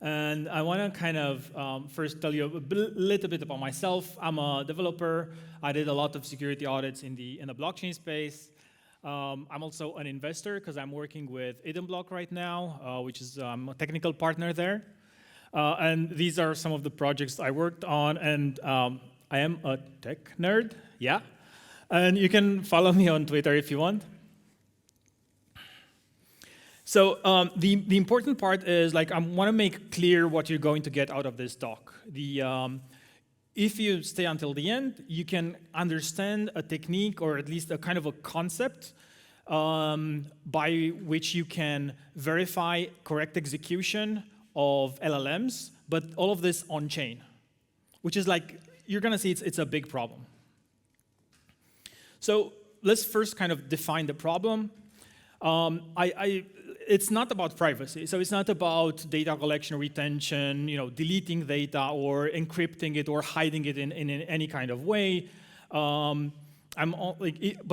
And I want to kind of first tell you a little bit about myself. I'm a developer. I did a lot of security audits in the blockchain space. I'm also an investor because I'm working with Block right now, which is a technical partner there. And these are some of the projects I worked on. And I am a tech nerd, yeah. And you can follow me on Twitter if you want. So the important part is, like, I want to make clear what you're going to get out of this talk. If you stay until the end, you can understand a technique or at least a kind of a concept by which you can verify correct execution of LLMs, but all of this on-chain, which is like, you're going to see it's a big problem. So let's first kind of define the problem. It's not about privacy, so it's not about data collection, retention, deleting data or encrypting it or hiding it in any kind of way. But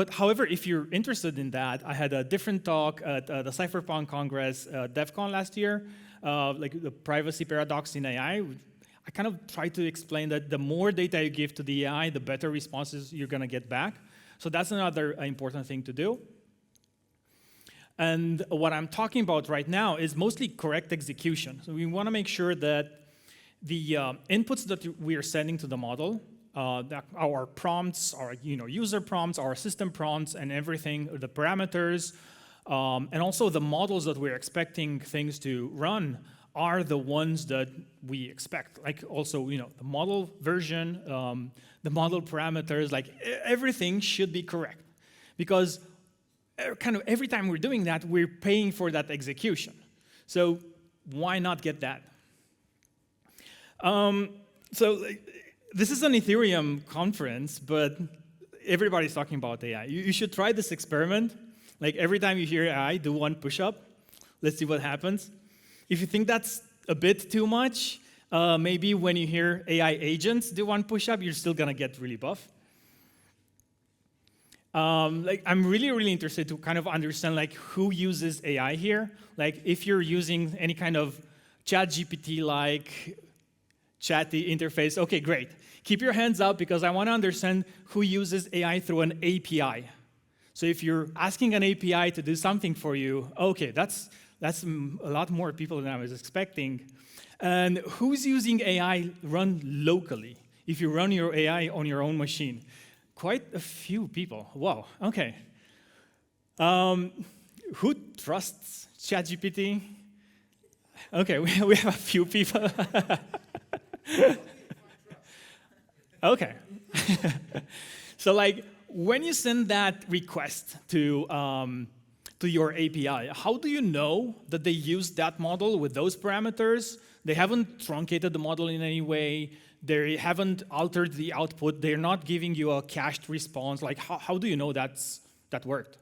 however, if you're interested in that, I had a different talk at the Cypherpunk Congress, DEF CON last year, like the privacy paradox in AI. I kind of tried to explain that the more data you give to the AI, the better responses you're going to get back. So that's another important thing to do. And what I'm talking about right now is mostly correct execution. So we want to make sure that the inputs that we are sending to the model, that our prompts, our user prompts, our system prompts, and everything, the parameters, and also the models that we're expecting things to run are the ones that we expect. Like also, the model version, the model parameters, like everything should be correct, because kind of every time we're doing that, we're paying for that execution. So why not get that? This is an Ethereum conference, but everybody's talking about AI. You should try this experiment. Like every time you hear AI, do one push-up. Let's see what happens. If you think that's a bit too much, maybe when you hear AI agents do one push-up, you're still going to get really buff. I'm really interested to kind of understand who uses AI here. Like if you're using any kind of ChatGPT-like chatty interface, okay, great. Keep your hands up because I want to understand who uses AI through an API. So if you're asking an API to do something for you, okay, that's a lot more people than I was expecting. And who's using AI run locally? If you run your AI on your own machine. Quite a few people. Wow, okay. Who trusts ChatGPT? Okay, we have a few people. Okay. So when you send that request to your API, how do you know that they used that model with those parameters? They haven't truncated the model in any way. They haven't altered the output. They're not giving you a cached response. Like, how do you know that worked?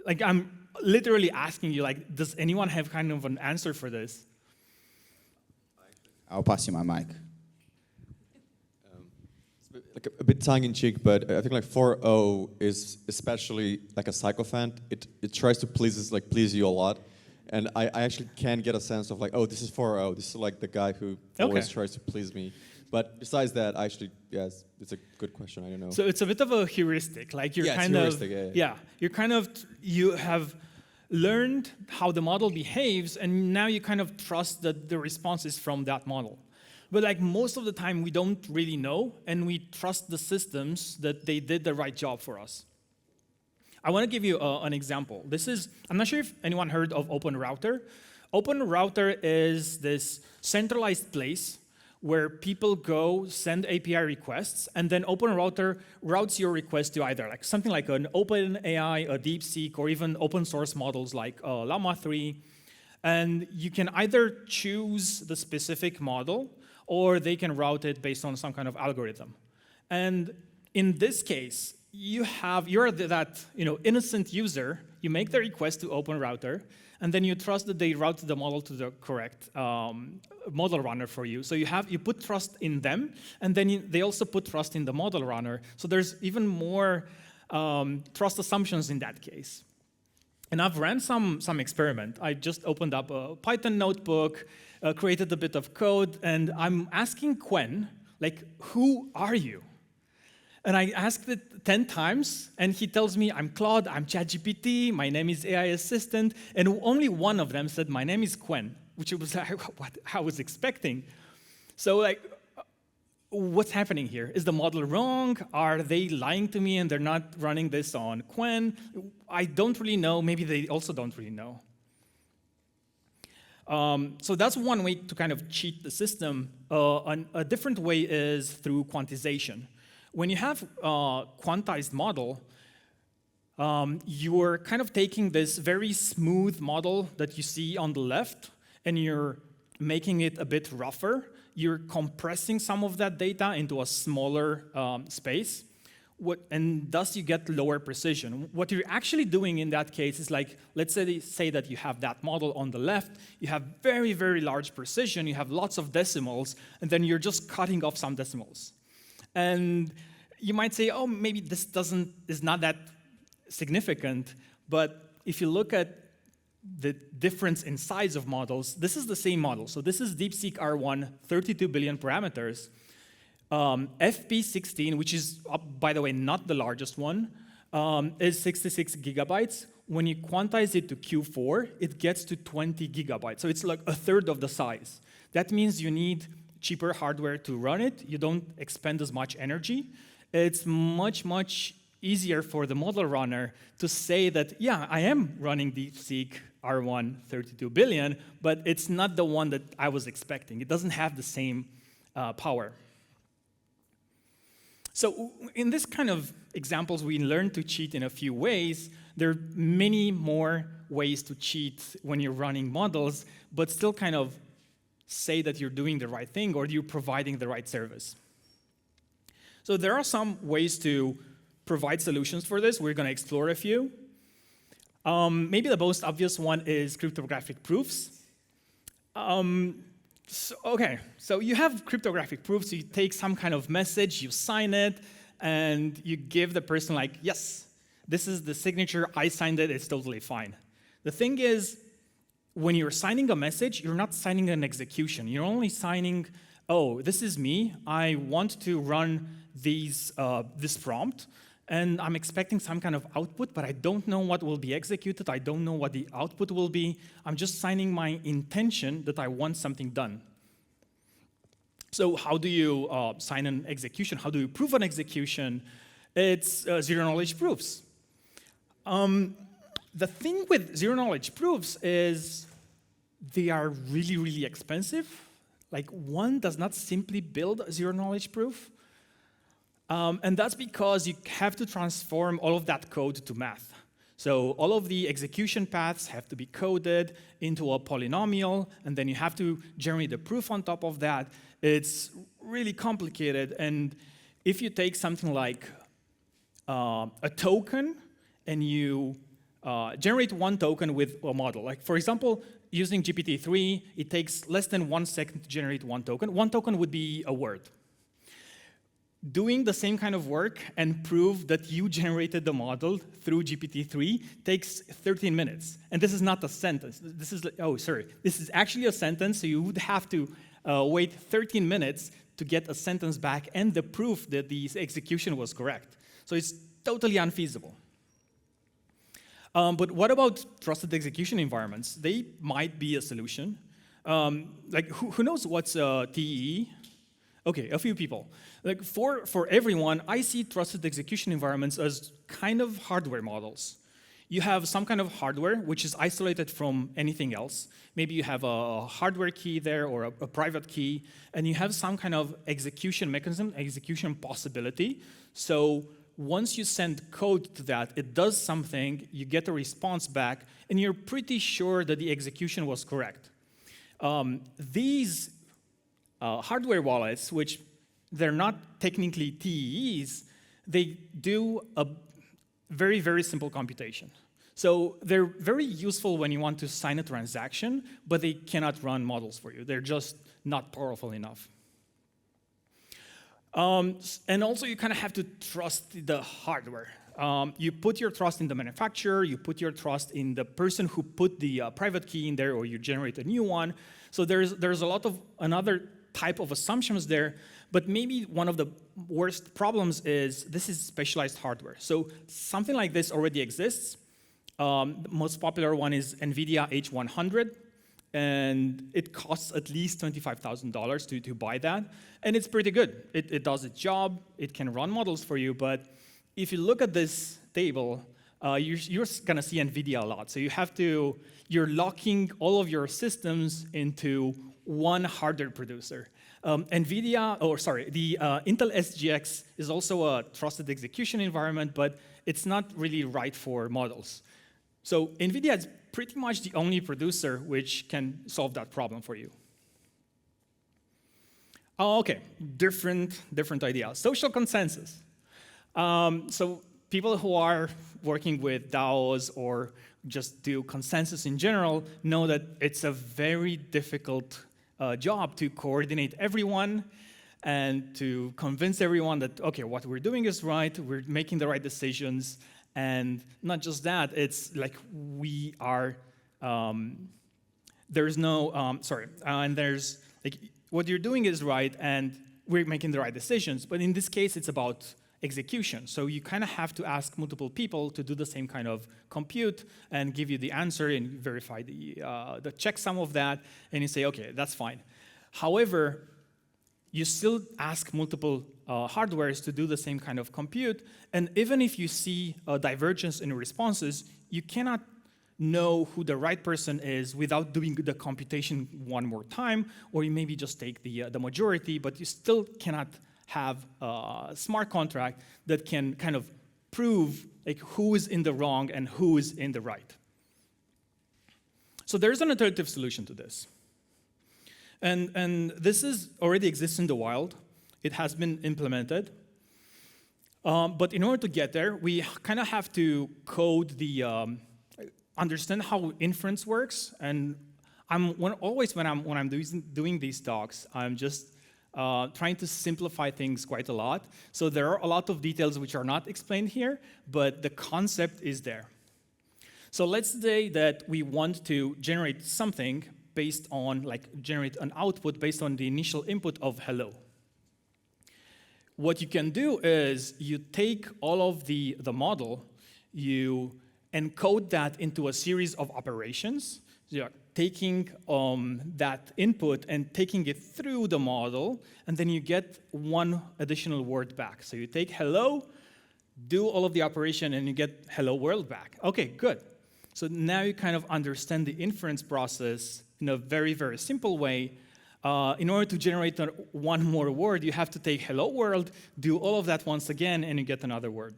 Like, I'm literally asking you, does anyone have kind of an answer for this? I'll pass you my mic. It's a bit tongue-in-cheek, but I think 4.0 is especially like a sycophant. It tries to please you a lot. And I actually can get a sense of oh, this is 4.0. This is the guy who always tries to please me. But besides that, actually, yes, it's a good question. I don't know. So it's a bit of a heuristic. You're you have learned how the model behaves, and now you kind of trust that the response is from that model. But most of the time, we don't really know, and we trust the systems that they did the right job for us. I want to give you an example. I'm not sure if anyone heard of OpenRouter. OpenRouter is this centralized place where people go send API requests, and then OpenRouter routes your request to either something like an OpenAI, a DeepSeek, or even open source models like Llama 3. And you can either choose the specific model, or they can route it based on some kind of algorithm. And in this case, you're that innocent user. You make the request to OpenRouter, and then you trust that they route the model to the correct model runner for you. So you put trust in them, and then they also put trust in the model runner. So there's even more trust assumptions in that case. And I've ran some experiment. I just opened up a Python notebook, created a bit of code, and I'm asking Quen, like, who are you? And I asked it 10 times, and he tells me, I'm Claude, I'm ChatGPT, my name is AI Assistant, and only one of them said, my name is Quen, which was like what I was expecting. So like, what's happening here? Is the model wrong? Are they lying to me and they're not running this on Quen? I don't really know. Maybe they also don't really know. So that's one way to kind of cheat the system. A different way is through quantization. When you have a quantized model, you're kind of taking this very smooth model that you see on the left, and you're making it a bit rougher. You're compressing some of that data into a smaller space, and thus you get lower precision. What you're actually doing in that case is like, let's say that you have that model on the left, you have very, very large precision, you have lots of decimals, and then you're just cutting off some decimals. And you might say, oh, maybe this is not that significant, but if you look at the difference in size of models, this is the same model. So this is DeepSeek R1, 32 billion parameters. FP16, which is, by the way, not the largest one, is 66 gigabytes. When you quantize it to Q4, it gets to 20 gigabytes. So it's like a third of the size. That means you need cheaper hardware to run it. You don't expend as much energy. It's much, much easier for the model runner to say that, yeah, I am running DeepSeek R1 32 billion, but it's not the one that I was expecting. It doesn't have the same power. So in this kind of examples, we learn to cheat in a few ways. There are many more ways to cheat when you're running models, but still kind of say that you're doing the right thing or you're providing the right service. So there are some ways to provide solutions for this. We're going to explore a few. Maybe the most obvious one is cryptographic proofs. So you have cryptographic proofs. You take some kind of message, you sign it, and you give the person like, yes, this is the signature, I signed it, it's totally fine. The thing is, when you're signing a message, you're not signing an execution. You're only signing, oh, this is me, I want to run this prompt, and I'm expecting some kind of output, but I don't know what will be executed. I don't know what the output will be. I'm just signing my intention that I want something done. So how do you sign an execution? How do you prove an execution? It's zero-knowledge proofs. The thing with zero-knowledge proofs is they are really, really expensive. Like, one does not simply build a zero-knowledge proof. And that's because you have to transform all of that code to math. So all of the execution paths have to be coded into a polynomial, and then you have to generate a proof on top of that. It's really complicated. And if you take something like a token and you generate one token with a model, like for example, using GPT-3, it takes less than 1 second to generate one token. One token would be a word. Doing the same kind of work and prove that you generated the model through GPT-3 takes 13 minutes. And this is not a sentence. This is actually a sentence, so you would have to wait 13 minutes to get a sentence back and the proof that the execution was correct. So it's totally unfeasible. But what about trusted execution environments? They might be a solution. Like, who knows what's TEE? Okay, a few people. Like for everyone, I see trusted execution environments as kind of hardware models. You have some kind of hardware which is isolated from anything else. Maybe you have a hardware key there or a private key, and you have some kind of execution mechanism, execution possibility. So once you send code to that, it does something, you get a response back, and you're pretty sure that the execution was correct. These hardware wallets, which they're not technically TEEs, they do a very, very simple computation. So they're very useful when you want to sign a transaction, but they cannot run models for you. They're just not powerful enough. And also, you kind of have to trust the hardware. You put your trust in the manufacturer, you put your trust in the person who put the private key in there, or you generate a new one. So there's a lot of another type of assumptions there, but maybe one of the worst problems is this is specialized hardware. So something like this already exists. The most popular one is NVIDIA H100, and it costs at least $25,000 to buy that, and it's pretty good. It does its job, it can run models for you, but if you look at this table, you're gonna see NVIDIA a lot. So you're locking all of your systems into one hardware producer. The Intel SGX is also a trusted execution environment, but it's not really right for models. So NVIDIA is pretty much the only producer which can solve that problem for you. Oh, okay, different idea. Social consensus. So people who are working with DAOs or just do consensus in general know that it's a very difficult job to coordinate everyone and to convince everyone that, okay, what we're doing is right, we're making the right decisions, and not just that, it's like we are, there's no, and there's, like, what you're doing is right, and we're making the right decisions, but in this case, it's about execution. So you kind of have to ask multiple people to do the same kind of compute and give you the answer and verify the checksum of that, and you say, okay, that's fine. However, you still ask multiple hardwares to do the same kind of compute, and even if you see a divergence in responses, you cannot know who the right person is without doing the computation one more time, or you maybe just take the majority, but you still cannot have a smart contract that can kind of prove like who is in the wrong and who is in the right. So there's an alternative solution to this. And this already exists in the wild. It has been implemented. But in order to get there, we kind of have to code understand how inference works. And always when I'm doing these talks, I'm just trying to simplify things quite a lot. So there are a lot of details which are not explained here, but the concept is there. So let's say that we want to generate something based on, generate an output based on the initial input of hello. What you can do is you take all of the model, you encode that into a series of operations. So you're taking that input and taking it through the model, and then you get one additional word back. So you take hello, do all of the operation, and you get hello world back. Okay, good. So now you kind of understand the inference process in a very, very simple way. In order to generate one more word, you have to take hello world, do all of that once again, and you get another word.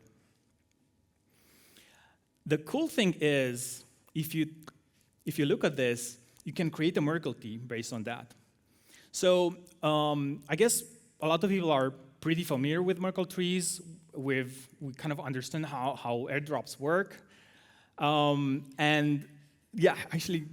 The cool thing is, if you look at this, you can create a Merkle tree based on that. So I guess a lot of people are pretty familiar with Merkle trees. We kind of understand how airdrops work. And yeah, actually,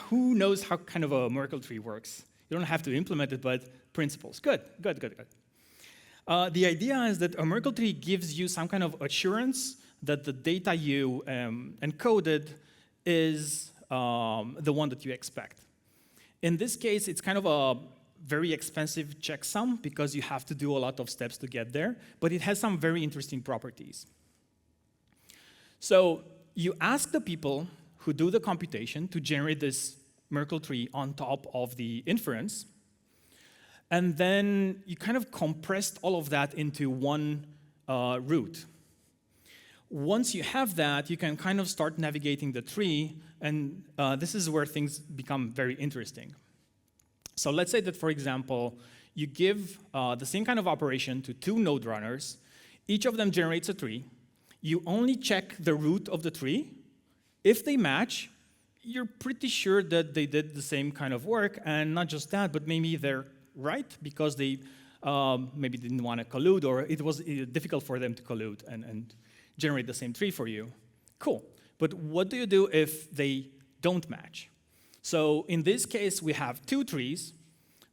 who knows how kind of a Merkle tree works? You don't have to implement it, but principles. Good. The idea is that a Merkle tree gives you some kind of assurance that the data you encoded is the one that you expect. In this case, it's kind of a very expensive checksum because you have to do a lot of steps to get there, but it has some very interesting properties. So you ask the people who do the computation to generate this Merkle tree on top of the inference, and then you kind of compressed all of that into one root. Once you have that, you can kind of start navigating the tree, and this is where things become very interesting. So let's say that, for example, you give the same kind of operation to two node runners. Each of them generates a tree. You only check the root of the tree. If they match, you're pretty sure that they did the same kind of work, and not just that, but maybe they're right because they maybe didn't want to collude, or it was difficult for them to collude and generate the same tree for you. Cool. But what do you do if they don't match? So in this case, we have two trees.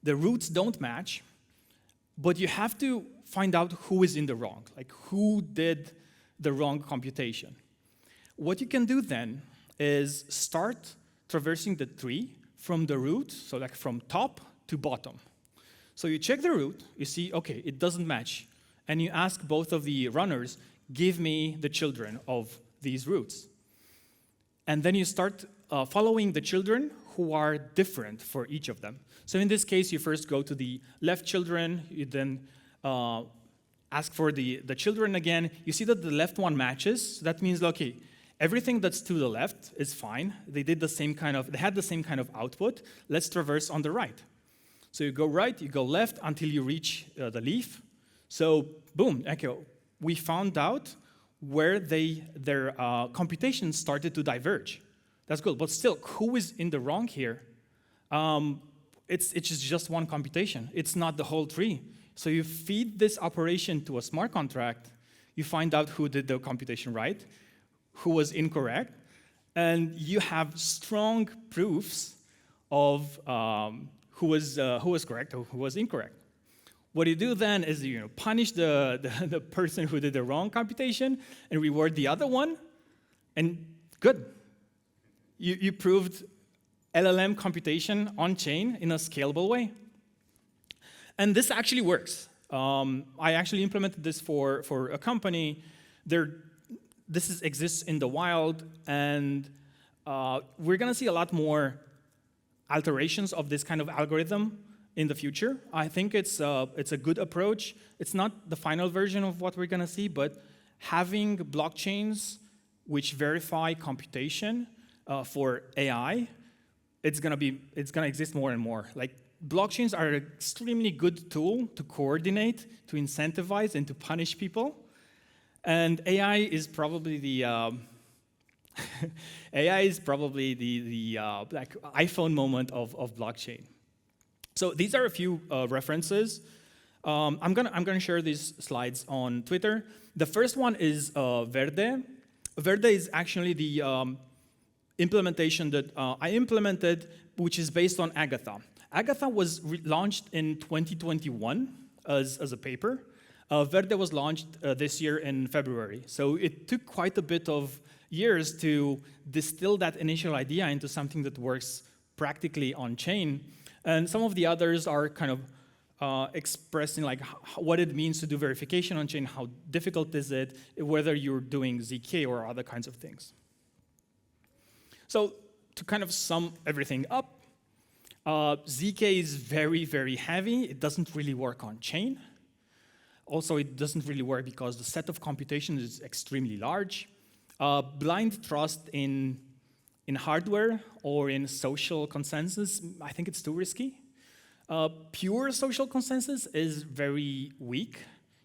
The roots don't match, but you have to find out who is in the wrong, like who did the wrong computation. What you can do then is start traversing the tree from the root, so like from top to bottom. So you check the root, you see, okay, it doesn't match. And you ask both of the runners, give me the children of these roots. And then you start following the children who are different for each of them. So in this case, you first go to the left children, you then ask for the children again. You see that the left one matches. So that means, okay, everything that's to the left is fine. They had the same kind of output. Let's traverse on the right. So you go right, you go left until you reach the leaf. So boom, okay, we found out where their computations started to diverge. That's good, but still, who is in the wrong here? It's just one computation. It's not the whole tree. So you feed this operation to a smart contract, you find out who did the computation right, who was incorrect, and you have strong proofs of who was correct or who was incorrect. What you do then is punish the person who did the wrong computation and reward the other one, and good. You proved LLM computation on-chain in a scalable way. And this actually works. I actually implemented this for a company. This exists in the wild, and we're going to see a lot more alterations of this kind of algorithm in the future. I think it's a good approach. It's not the final version of what we're going to see, but having blockchains which verify computation for AI, it's going to exist more and more. Like, blockchains are an extremely good tool to coordinate, to incentivize, and to punish people. And AI is probably the like iPhone moment of blockchain. So these are a few references. I'm gonna share these slides on Twitter. The first one is Verde. Verde is actually the implementation that I implemented, which is based on Agatha. Agatha was launched in 2021 as a paper. Verde was launched this year in February. So it took quite a bit of years to distill that initial idea into something that works practically on-chain. And some of the others are kind of expressing like what it means to do verification on-chain, how difficult is it, whether you're doing ZK or other kinds of things. So to kind of sum everything up, ZK is very, very heavy. It doesn't really work on-chain. Also, it doesn't really work because the set of computation is extremely large. Blind trust in hardware or in social consensus, I think it's too risky. Pure social consensus is very weak.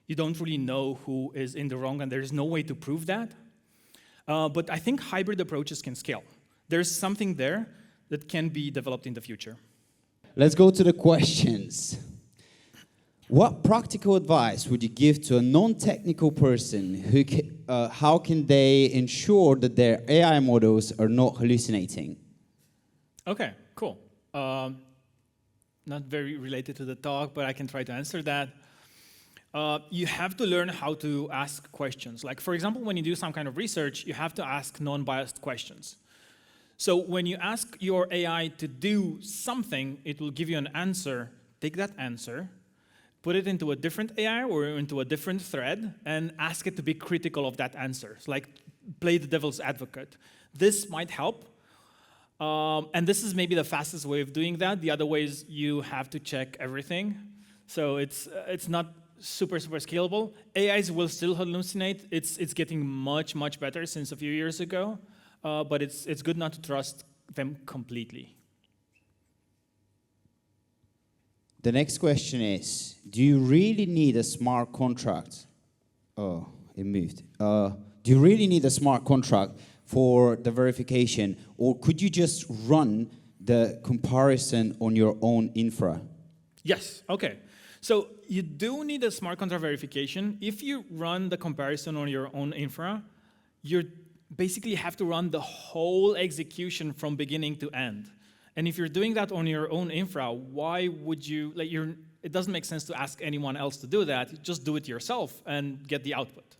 You don't really know who is in the wrong, and there's no way to prove that. But I think hybrid approaches can scale. There's something there that can be developed in the future. Let's go to the questions. What practical advice would you give to a non-technical person who how can they ensure that their AI models are not hallucinating? Okay, cool. Not very related to the talk, but I can try to answer that. You have to learn how to ask questions. Like, for example, when you do some kind of research, you have to ask non-biased questions. So when you ask your AI to do something, it will give you an answer. Take that answer, put it into a different AI or into a different thread, and ask it to be critical of that answer. So like, play the devil's advocate. This might help. And this is maybe the fastest way of doing that. The other way is you have to check everything. So it's not super scalable. AIs will still hallucinate. It's getting much better since a few years ago. But it's good not to trust them completely. The next question is, do you really need a smart contract? Oh, it moved. Do you really need a smart contract for the verification, or could you just run the comparison on your own infra? Yes, okay. So you do need a smart contract verification. If you run the comparison on your own infra, you basically have to run the whole execution from beginning to end. And if you're doing that on your own infra, why would you, it doesn't make sense to ask anyone else to do that. Just do it yourself and get the output.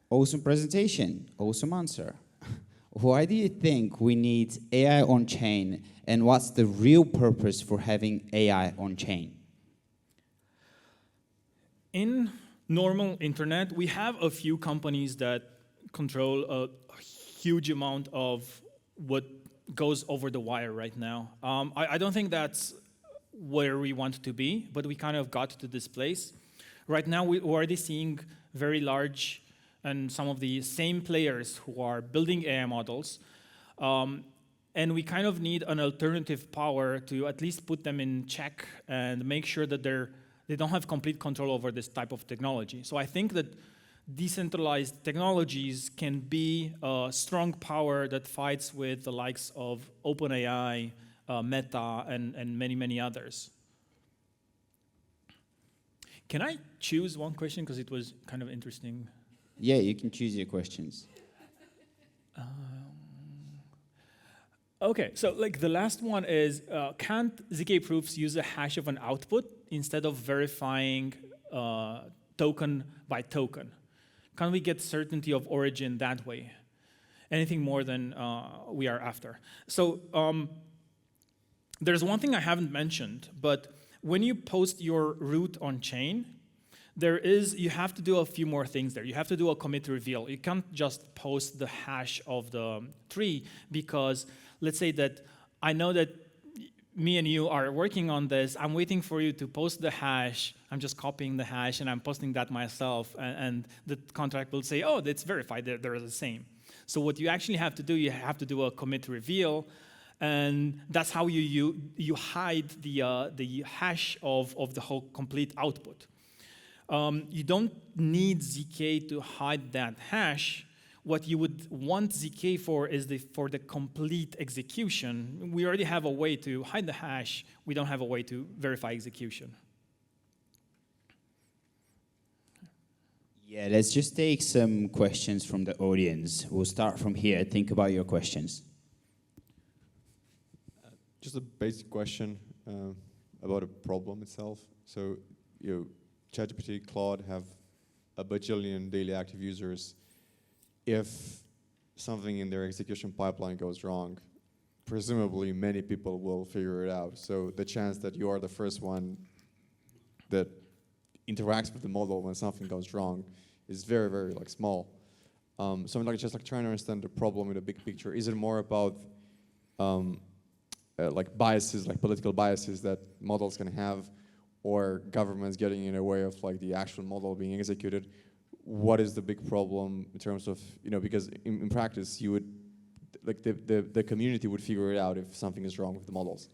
Awesome presentation, awesome answer. Why do you think we need AI on-chain, and what's the real purpose for having AI on-chain? In normal internet, we have a few companies that control a huge amount of what goes over the wire right now. I don't think that's where we want to be, but we kind of got to this place. Right now, we're already seeing very large and some of the same players who are building AI models, and we kind of need an alternative power to at least put them in check and make sure that they don't have complete control over this type of technology. So I think that decentralized technologies can be a strong power that fights with the likes of OpenAI, Meta, and many, many others. Can I choose one question because it was kind of interesting? Yeah, you can choose your questions. Okay, so like the last one is, can't ZK proofs use a hash of an output instead of verifying token by token? Can we get certainty of origin that way? Anything more than we are after. So there's one thing I haven't mentioned, but when you post your root on chain, you have to do a few more things there. You have to do a commit reveal. You can't just post the hash of the tree because let's say that I know that me and you are working on this. I'm waiting for you to post the hash. I'm just copying the hash and I'm posting that myself. And the contract will say, oh, that's verified. They're the same. So what you actually have to do, you have to do a commit reveal. And that's how you hide the hash of the whole complete output. You don't need ZK to hide that hash. What you would want ZK for is for the complete execution. We already have a way to hide the hash. We don't have a way to verify execution. Yeah, let's just take some questions from the audience. We'll start from here. Think about your questions. Just a basic question about a problem itself. So, ChatGPT, Claude have a bajillion daily active users. If something in their execution pipeline goes wrong, presumably many people will figure it out. So the chance that you are the first one that interacts with the model when something goes wrong is very, very small. So I'm just trying to understand the problem in the big picture. Is it more about biases, like political biases that models can have, or governments getting in the way of the actual model being executed? What is the big problem in terms of, because in practice you would, the community would figure it out if something is wrong with the models.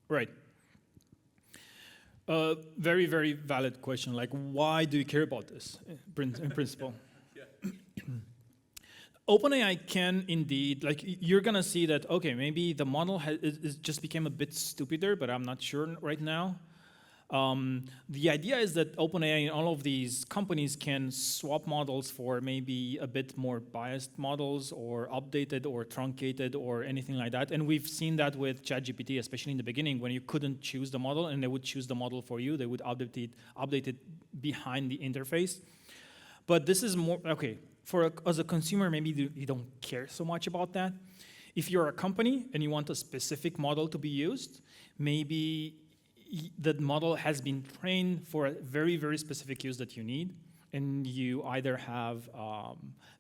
Right. Very, very valid question. Why do you care about this in principle? OpenAI can indeed, you're going to see that, okay, maybe the model just became a bit stupider, but I'm not sure right now. The idea is that OpenAI and all of these companies can swap models for maybe a bit more biased models or updated or truncated or anything like that. And we've seen that with ChatGPT, especially in the beginning when you couldn't choose the model and they would choose the model for you. They would update it behind the interface. But this is more, okay, as a consumer, maybe you don't care so much about that. If you're a company and you want a specific model to be used, maybe that model has been trained for a very, very specific use that you need, and you either have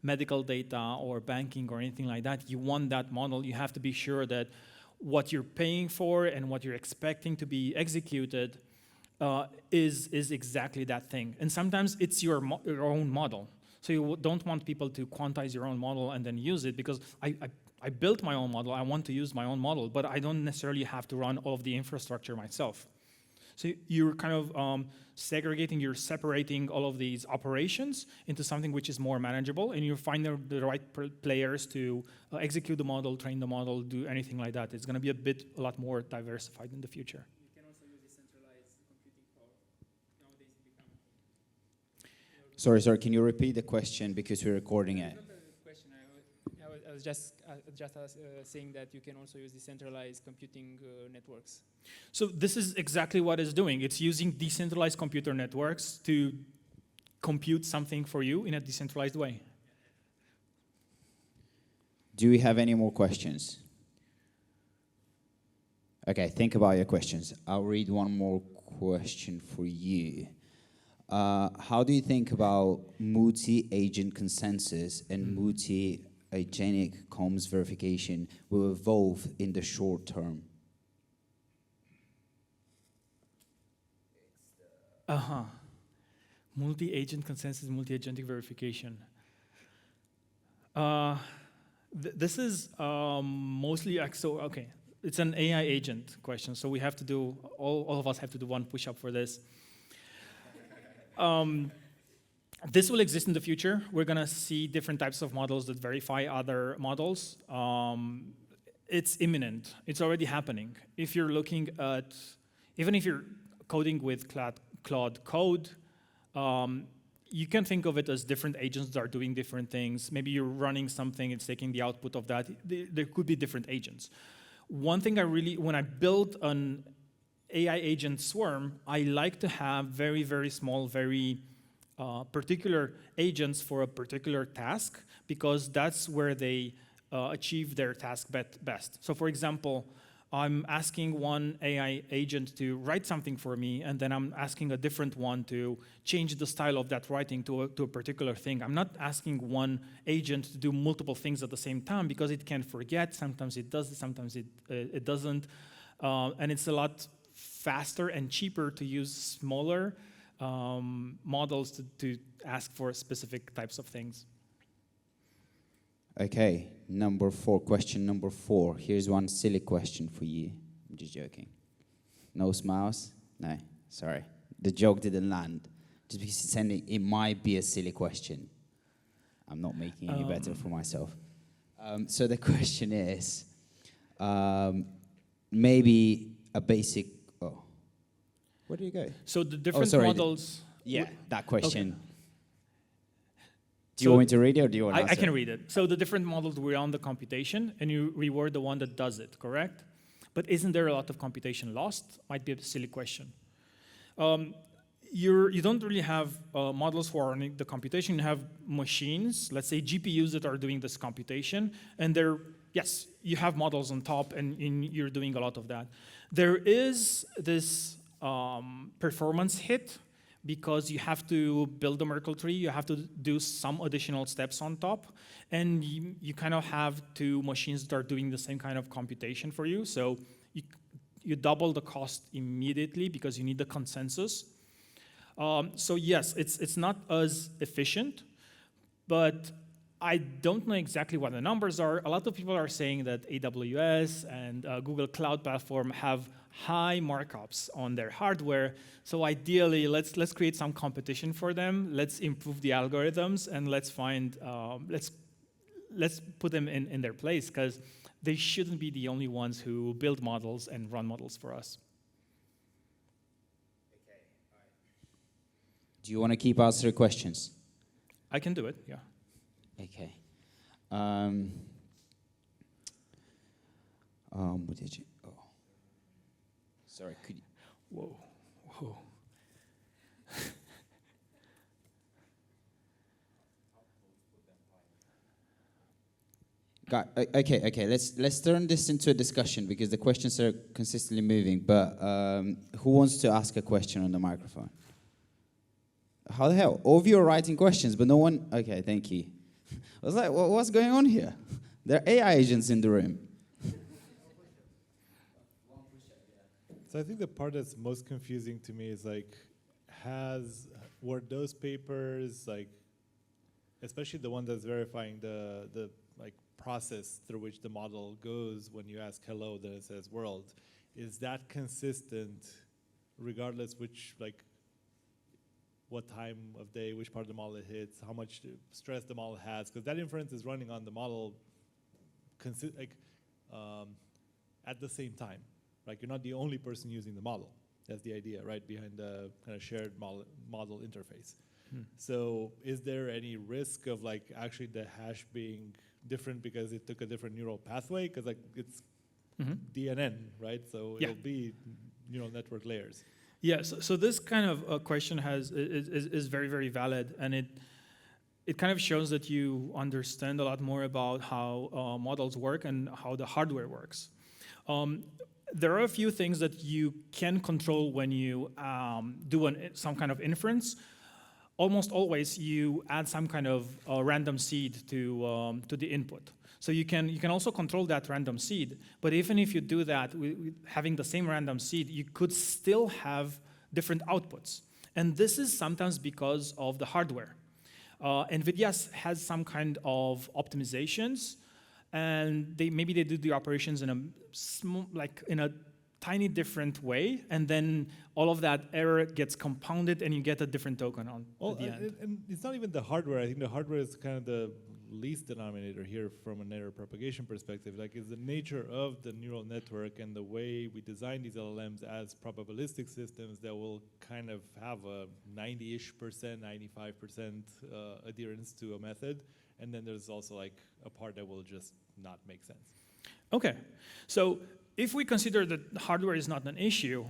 medical data or banking or anything like that. You want that model. You have to be sure that what you're paying for and what you're expecting to be executed is exactly that thing. And sometimes it's your own model. So you don't want people to quantize your own model and then use it, because I built my own model. I want to use my own model, but I don't necessarily have to run all of the infrastructure myself. So you're kind of segregating, you're separating all of these operations into something which is more manageable, and you find the right players to execute the model, train the model, do anything like that. It's going to be a lot more diversified in the future. You can also use decentralized computing power. Nowadays it becomes... Sorry, can you repeat the question because we're recording it? Not a question. I was just saying that you can also use decentralized computing networks. So this is exactly what it's doing. It's using decentralized computer networks to compute something for you in a decentralized way. Do we have any more questions? Okay, think about your questions. I'll read one more question for you. How do you think about multi-agent consensus and multi-agenic comms verification will evolve in the short term? Multi-agent consensus, multi-agentic verification. This is mostly, okay, it's an AI agent question, so we have to do, all of us have to do one push-up for this. This will exist in the future. We're gonna see different types of models that verify other models. It's imminent, it's already happening. If you're looking at, even if you're coding with Claude Code, you can think of it as different agents that are doing different things. Maybe you're running something, it's taking the output of that. There could be different agents. One thing when I build an AI agent swarm, I like to have very, very small, very particular agents for a particular task, because that's where they achieve their task best. So for example, I'm asking one AI agent to write something for me, and then I'm asking a different one to change the style of that writing to a particular thing. I'm not asking one agent to do multiple things at the same time, because it can forget. Sometimes it does, sometimes it doesn't. And it's a lot faster and cheaper to use smaller models to ask for specific types of things. Okay, question number 4. Here's one silly question for you. I'm just joking. No smiles? No, sorry. The joke didn't land. Just because it's ending, it might be a silly question. I'm not making any better for myself. So the question is, maybe a basic, where do you go? So the different models. Yeah, that question. Okay. Do you want me to read it, or do you want to answer? I can read it. So the different models run the computation, and you reward the one that does it, correct? But isn't there a lot of computation lost? Might be a silly question. You don't really have models for running the computation. You have machines, let's say GPUs that are doing this computation, and yes, you have models on top, and you're doing a lot of that. There is this performance hit, because you have to build a Merkle tree, you have to do some additional steps on top, and you kind of have two machines that are doing the same kind of computation for you. So you double the cost immediately because you need the consensus. So yes, it's not as efficient, but I don't know exactly what the numbers are. A lot of people are saying that AWS and Google Cloud Platform have high markups on their hardware. So ideally, let's create some competition for them. Let's improve the algorithms, and let's put them in their place, because they shouldn't be the only ones who build models and run models for us. Okay. All right. Do you want to keep answering questions? I can do it, yeah. Okay. What did you? Oh, sorry. Could you? Whoa. Okay. Let's turn this into a discussion, because the questions are consistently moving. But who wants to ask a question on the microphone? How the hell? All of you are writing questions, but no one. Okay, thank you. I was like, what's going on here? There are AI agents in the room. So I think the part that's most confusing to me is like, were those papers, like, especially the one that's verifying the process through which the model goes when you ask hello, then it says world, is that consistent regardless what time of day, which part of the model it hits, how much stress the model has, because that inference is running on the model at the same time. Like, you're not the only person using the model. That's the idea, right, behind the kind of shared model interface. So is there any risk of actually the hash being different because it took a different neural pathway? Because it's DNN, right? So it'll be neural network layers. Yeah, so this kind of question is very, very valid, and it kind of shows that you understand a lot more about how models work and how the hardware works. There are a few things that you can control when you do some kind of inference. Almost always, you add some kind of random seed to the input. So you can also control that random seed. But even if you do that, having the same random seed, you could still have different outputs. And this is sometimes because of the hardware. NVIDIA has some kind of optimizations, and maybe they do the operations in a tiny different way, and then all of that error gets compounded, and you get a different token at the end. And it's not even the hardware. I think the hardware is kind of the least denominator here from an error propagation perspective. Like, is the nature of the neural network and the way we design these LLMs as probabilistic systems that will kind of have a 90-ish%, 95% adherence to a method, and then there's also like a part that will just not make sense. Okay, so if we consider that hardware is not an issue,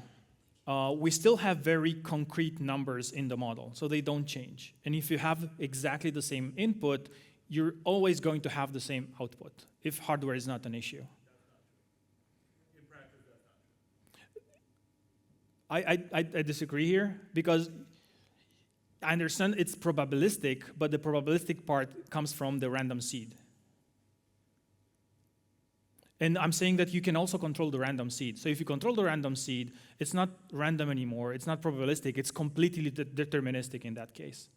we still have very concrete numbers in the model, so they don't change. And if you have exactly the same input, you're always going to have the same output if hardware is not an issue. In practice, that's not true. I disagree here, because I understand it's probabilistic, but the probabilistic part comes from the random seed. And I'm saying that you can also control the random seed. So if you control the random seed, it's not random anymore, it's not probabilistic, it's completely deterministic in that case.